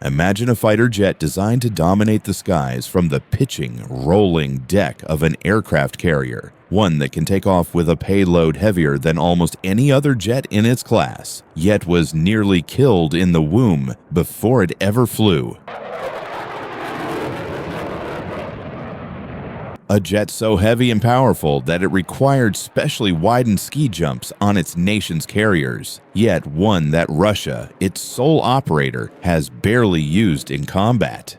Imagine a fighter jet designed to dominate the skies from the pitching, rolling deck of an aircraft carrier, one that can take off with a payload heavier than almost any other jet in its class, yet was nearly killed in the womb before it ever flew. A jet so heavy and powerful that it required specially widened ski jumps on its nation's carriers, yet one that Russia, its sole operator, has barely used in combat.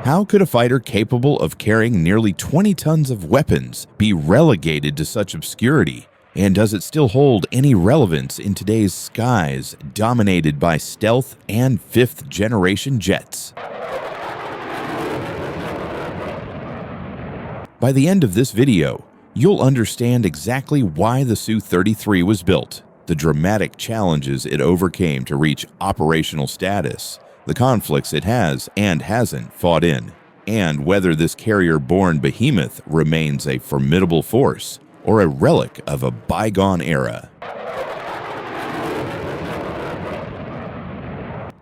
How could a fighter capable of carrying nearly 20 tons of weapons be relegated to such obscurity? And does it still hold any relevance in today's skies dominated by stealth and fifth-generation jets? By the end of this video, you'll understand exactly why the Su-33 was built, the dramatic challenges it overcame to reach operational status, the conflicts it has and hasn't fought in, and whether this carrier-born behemoth remains a formidable force or a relic of a bygone era.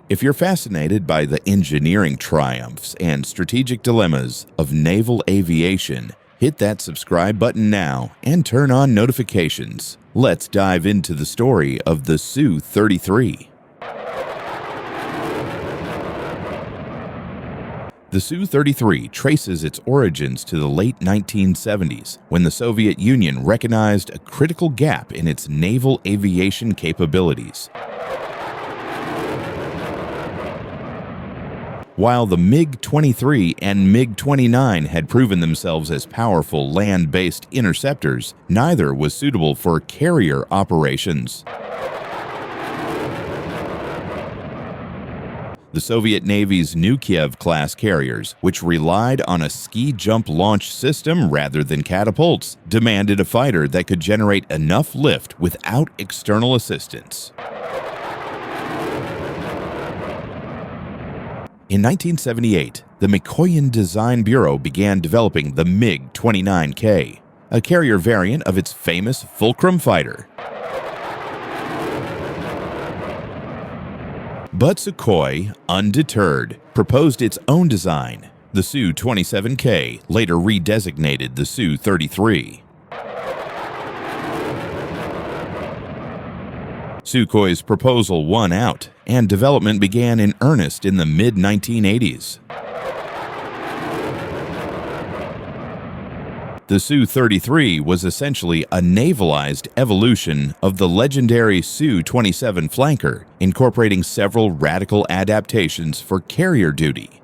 If you're fascinated by the engineering triumphs and strategic dilemmas of naval aviation, hit that subscribe button now and turn on notifications. Let's dive into the story of the Su-33. The Su-33 traces its origins to the late 1970s, when the Soviet Union recognized a critical gap in its naval aviation capabilities. While the MiG-23 and MiG-29 had proven themselves as powerful land-based interceptors, neither was suitable for carrier operations. The Soviet Navy's Nukiyev-class carriers, which relied on a ski-jump launch system rather than catapults, demanded a fighter that could generate enough lift without external assistance. In 1978, the Mikoyan Design Bureau began developing the MiG-29K, a carrier variant of its famous Fulcrum fighter. But Sukhoi, undeterred, proposed its own design, the Su-27K, later redesignated the Su-33. Sukhoi's proposal won out, and development began in earnest in the mid-1980s. The Su-33 was essentially a navalized evolution of the legendary Su-27 flanker, incorporating several radical adaptations for carrier duty.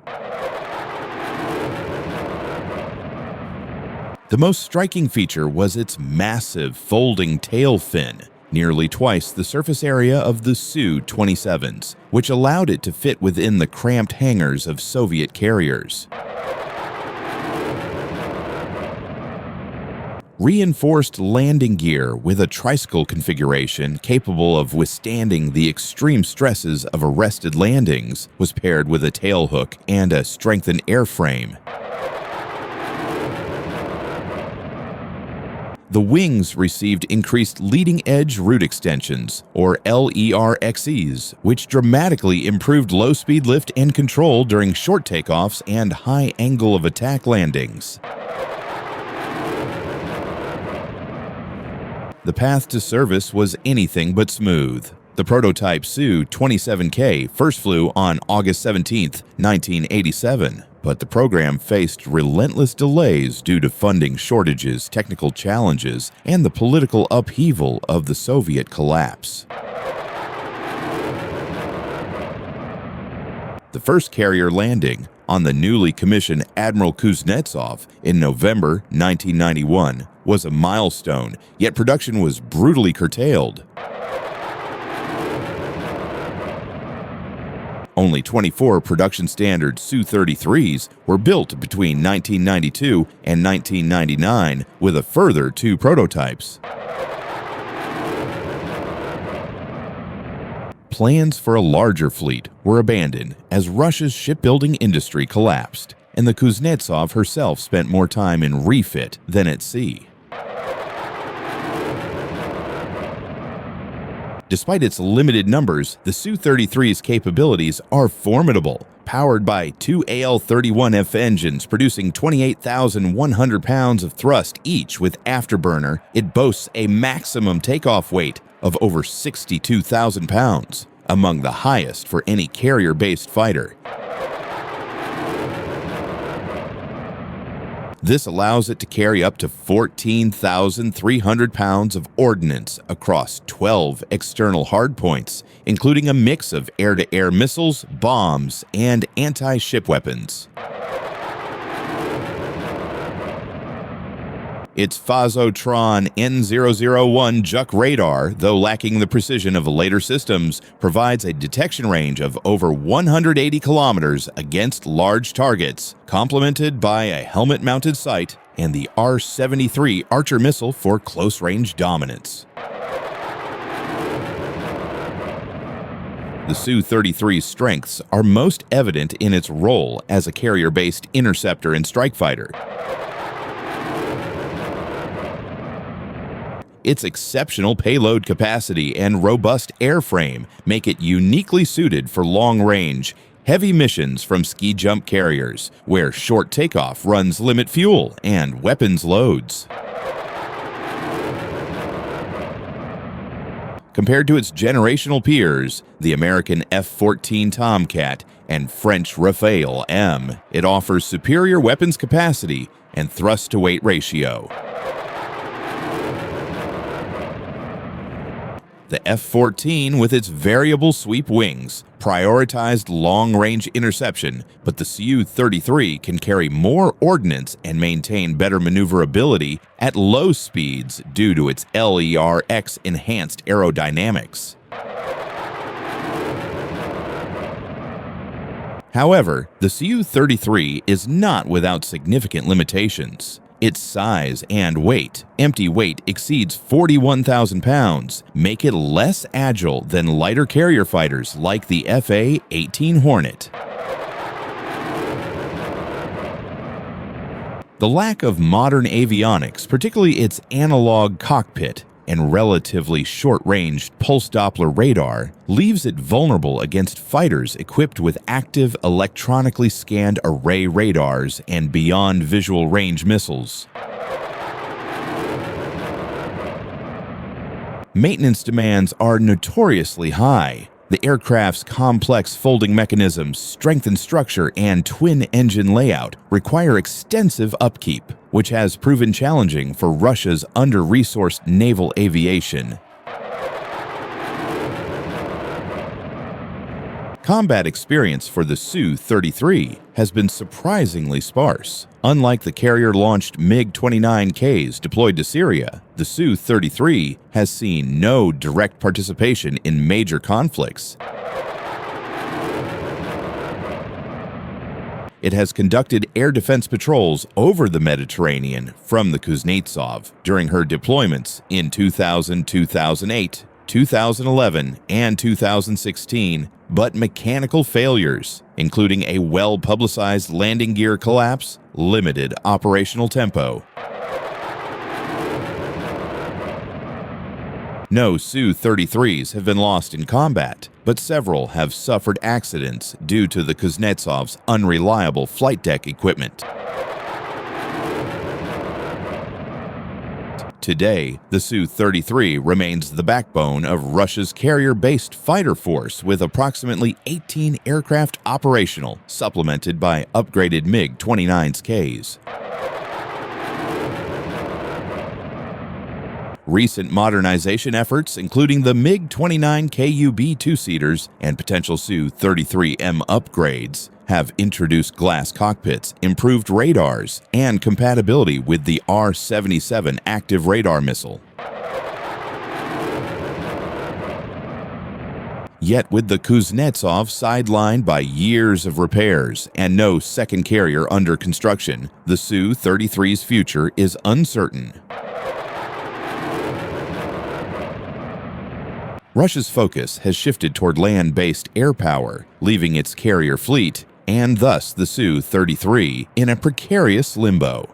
The most striking feature was its massive folding tail fin, nearly twice the surface area of the Su-27s, which allowed it to fit within the cramped hangars of Soviet carriers. Reinforced landing gear with a tricycle configuration capable of withstanding the extreme stresses of arrested landings was paired with a tailhook and a strengthened airframe. The wings received increased leading-edge root extensions, or LERXEs, which dramatically improved low-speed lift and control during short takeoffs and high angle of attack landings. The path to service was anything but smooth. The prototype Su-27K first flew on August 17, 1987. But the program faced relentless delays due to funding shortages, technical challenges, and the political upheaval of the Soviet collapse. The first carrier landing, on the newly commissioned Admiral Kuznetsov in November 1991, was a milestone, yet production was brutally curtailed. Only 24 production standard Su-33s were built between 1992 and 1999, with a further 2 prototypes. Plans for a larger fleet were abandoned as Russia's shipbuilding industry collapsed, and the Kuznetsov herself spent more time in refit than at sea. Despite its limited numbers, the Su-33's capabilities are formidable. Powered by two AL-31F engines producing 28,100 pounds of thrust each with afterburner, it boasts a maximum takeoff weight of over 62,000 pounds, among the highest for any carrier-based fighter. This allows it to carry up to 14,300 pounds of ordnance across 12 external hardpoints, including a mix of air-to-air missiles, bombs, and anti-ship weapons. Its Phasotron N001 JUC radar, though lacking the precision of later systems, provides a detection range of over 180 kilometers against large targets, complemented by a helmet-mounted sight and the R-73 Archer missile for close-range dominance. The Su-33's strengths are most evident in its role as a carrier-based interceptor and strike fighter. Its exceptional payload capacity and robust airframe make it uniquely suited for long-range, heavy missions from ski jump carriers, where short takeoff runs limit fuel and weapons loads. Compared to its generational peers, the American F-14 Tomcat and French Rafale M, it offers superior weapons capacity and thrust-to-weight ratio. The F-14, with its variable sweep wings, prioritized long-range interception, but the Su-33 can carry more ordnance and maintain better maneuverability at low speeds due to its LERX enhanced aerodynamics. However, the Su-33 is not without significant limitations. Its size and weight, empty weight exceeds 41,000 pounds, make it less agile than lighter carrier fighters like the FA-18 Hornet. The lack of modern avionics, particularly its analog cockpit and relatively short-range pulse Doppler radar, leaves it vulnerable against fighters equipped with active electronically scanned array radars and beyond visual range missiles. Maintenance demands are notoriously high. The aircraft's complex folding mechanisms, strengthened structure, and twin-engine layout require extensive upkeep, which has proven challenging for Russia's under-resourced naval aviation. Combat experience for the Su-33 has been surprisingly sparse. Unlike the carrier-launched MiG-29Ks deployed to Syria, the Su-33 has seen no direct participation in major conflicts. It has conducted air defense patrols over the Mediterranean from the Kuznetsov during her deployments in 2000, 2008, 2011, and 2016, but mechanical failures, including a well-publicized landing gear collapse, limited operational tempo. No Su-33s have been lost in combat, but several have suffered accidents due to the Kuznetsov's unreliable flight deck equipment. Today, the Su-33 remains the backbone of Russia's carrier-based fighter force with approximately 18 aircraft operational, supplemented by upgraded MiG-29Ks. Recent modernization efforts, including the MiG-29KUB two-seaters and potential Su-33M upgrades, have introduced glass cockpits, improved radars, and compatibility with the R-77 active radar missile. Yet with the Kuznetsov sidelined by years of repairs and no second carrier under construction, the Su-33's future is uncertain. Russia's focus has shifted toward land-based air power, leaving its carrier fleet, and thus the Su-33, in a precarious limbo.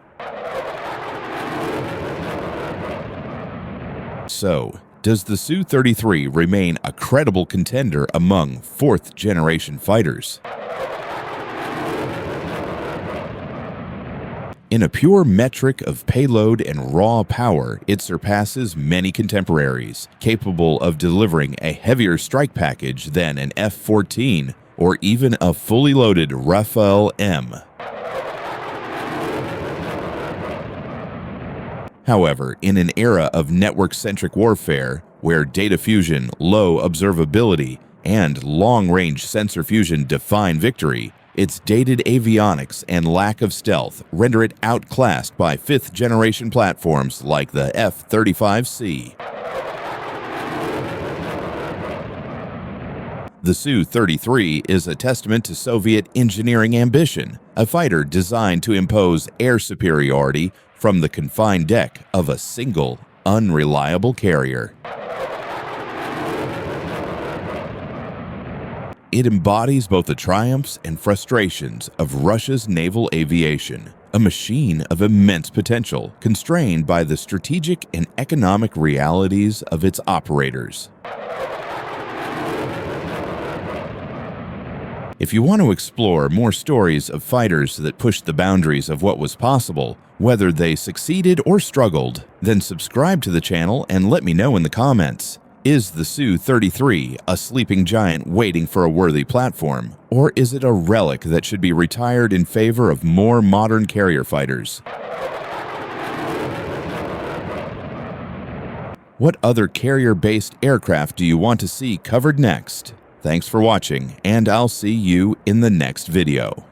So, Does the Su-33 remain a credible contender among fourth-generation fighters? In a pure metric of payload and raw power, it surpasses many contemporaries, capable of delivering a heavier strike package than an F-14 or even a fully loaded Rafale M. However, in an era of network-centric warfare, where data fusion, low observability, and long-range sensor fusion define victory, its dated avionics and lack of stealth render it outclassed by fifth-generation platforms like the F-35C. The Su-33 is a testament to Soviet engineering ambition, a fighter designed to impose air superiority from the confined deck of a single, unreliable carrier. It embodies both the triumphs and frustrations of Russia's naval aviation, a machine of immense potential, constrained by the strategic and economic realities of its operators. If you want to explore more stories of fighters that pushed the boundaries of what was possible, whether they succeeded or struggled, then subscribe to the channel and let me know in the comments. Is the Su-33 a sleeping giant waiting for a worthy platform, or is it a relic that should be retired in favor of more modern carrier fighters? What other carrier-based aircraft do you want to see covered next? Thanks for watching, and I'll see you in the next video.